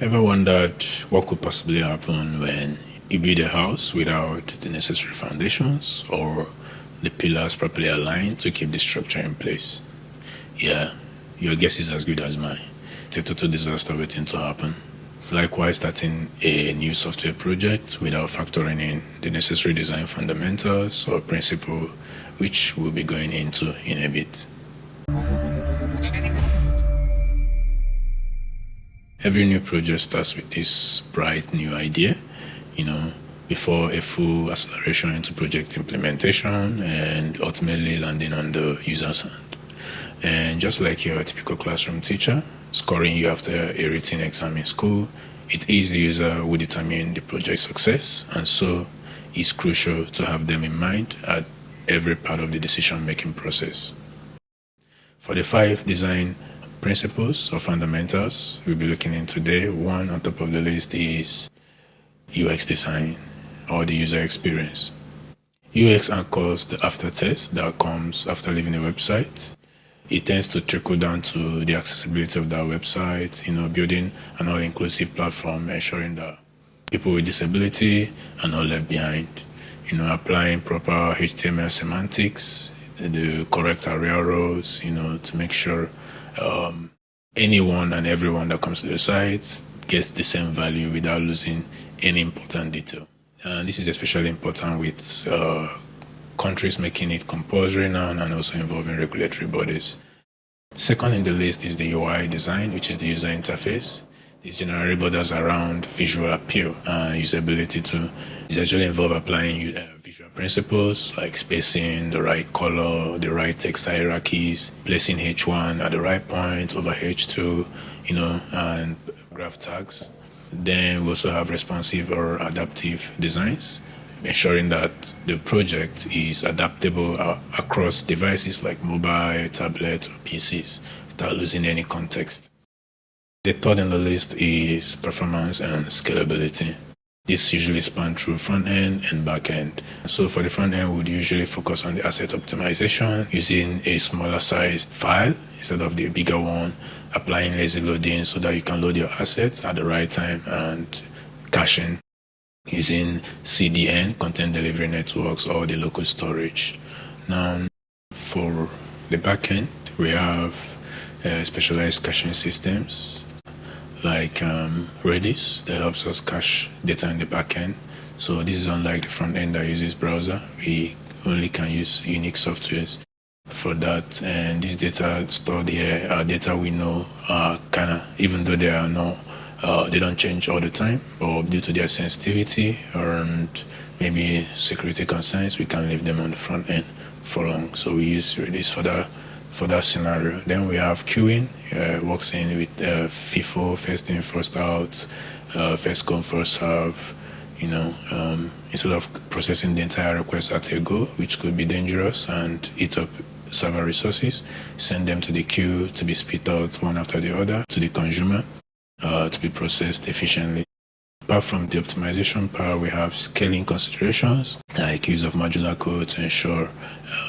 Ever wondered what could possibly happen when you build a house without the necessary foundations or the pillars properly aligned to keep the structure in place? Yeah, your guess is as good as mine. It's a total disaster waiting to happen. Likewise, starting a new software project without factoring in the necessary design fundamentals or principle, which we'll be going into in a bit. Every new project starts with this bright new idea, before a full acceleration into project implementation and ultimately landing on the user's hand. And just like your typical classroom teacher scoring you after a written exam in school, it is the user who determines the project success, and so it's crucial to have them in mind at every part of the decision-making process. For the 5 design principles or fundamentals we'll be looking in today, one on top of the list is UX design, or the user experience. UX anchors the after test that comes after leaving a website. It tends to trickle down to the accessibility of that website, building an all-inclusive platform, ensuring that people with disability are not left behind, applying proper HTML semantics, the correct area roles, to make sure anyone and everyone that comes to the site gets the same value without losing any important detail. And this is especially important with countries making it compulsory now and also involving regulatory bodies. Second in the list is the UI design, which is the user interface. This generally borders around visual appeal and usability too. It actually involves applying visual principles like spacing, the right color, the right text hierarchies, placing H1 at the right point over H2, and graph tags. Then we also have responsive or adaptive designs, ensuring that the project is adaptable across devices like mobile, tablet, or PCs without losing any context. The third on the list is performance and scalability. This usually spans through front-end and back-end. So for the front-end, we would usually focus on the asset optimization, using a smaller sized file instead of the bigger one, applying lazy loading so that you can load your assets at the right time, and caching using CDN, content delivery networks, or the local storage. Now, for the backend, we have specialized caching systems like redis that helps us cache data in the backend. So this is unlike the front end that uses browser. We only can use unique softwares for that, and this data stored here are data we know even though they are not they don't change all the time, or due to their sensitivity and maybe security concerns, we can leave them on the front end for long. So we use Redis for that scenario. Then we have queuing, works in with FIFO, first in, first out, first come, first serve. Instead of processing the entire request at a go, which could be dangerous and eat up server resources, send them to the queue to be spit out one after the other to the consumer, to be processed efficiently. Apart from the optimization part, we have scaling considerations like use of modular code to ensure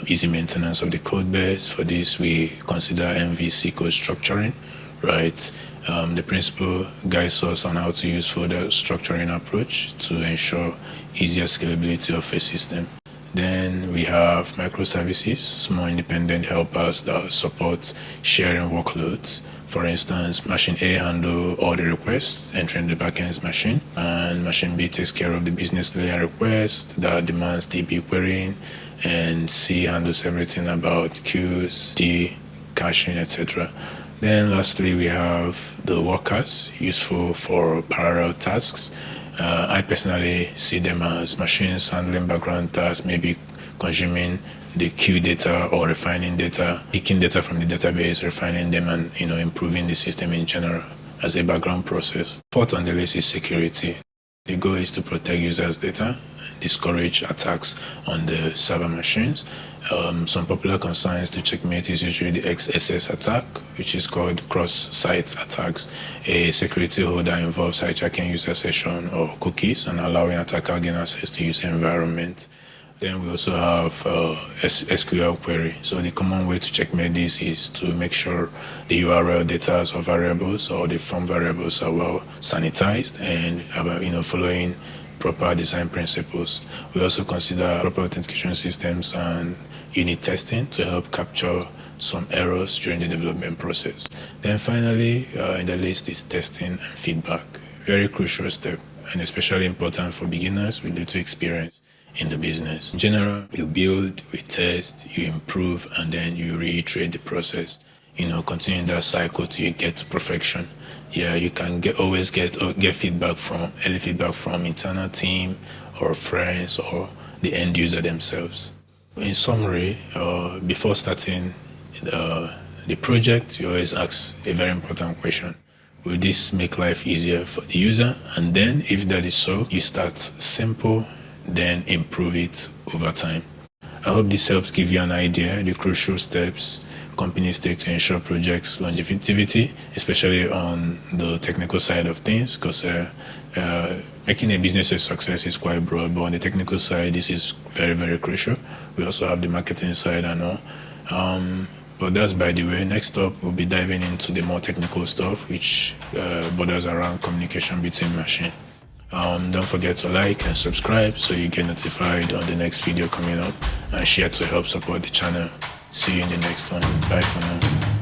easy maintenance of the code base. For this, we consider MVC code structuring, right? The principle guides us on how to use folder structuring approach to ensure easier scalability of a system. Then we have microservices, small independent helpers that support sharing workloads. For instance, machine A handles all the requests entering the backend's machine, and machine B takes care of the business layer request that demands DB querying, and C handles everything about queues, D, caching, etc. Then lastly, we have the workers, useful for parallel tasks. I personally see them as machines handling background tasks, maybe consuming the queue data or refining data, picking data from the database, refining them, and improving the system in general as a background process. Fourth on the list is security. The goal is to protect users' data, discourage attacks on the server machines. Some popular concerns to checkmate is usually the XSS attack, which is called cross-site attacks. A security hole that involves hijacking user session or cookies and allowing attacker gain access to user environment. Then we also have SQL query. So the common way to checkmate this is to make sure the URL data or variables or the form variables are well sanitized and following proper design principles. We also consider proper authentication systems and unit testing to help capture some errors during the development process. Then finally, in the list is testing and feedback. Very crucial step and especially important for beginners with little experience in the business. In general, you build, you test, you improve, and then you reiterate the process. Continuing that cycle till you get to perfection. Yeah, you can always get feedback from early feedback from internal team or friends or the end user themselves. In summary, before starting the project, you always ask a very important question. Will this make life easier for the user? And then if that is so, you start simple, then improve it over time. I hope this helps give you an idea the crucial steps companies take to ensure projects longevity, especially on the technical side of things, because making a business a success is quite broad, but on the technical side, this is very, very crucial. We also have the marketing side and all. But that's by the way. Next up, we'll be diving into the more technical stuff, which borders around communication between machines. Don't forget to like and subscribe so you get notified on the next video coming up, and share to help support the channel. See you in the next one. Bye for now.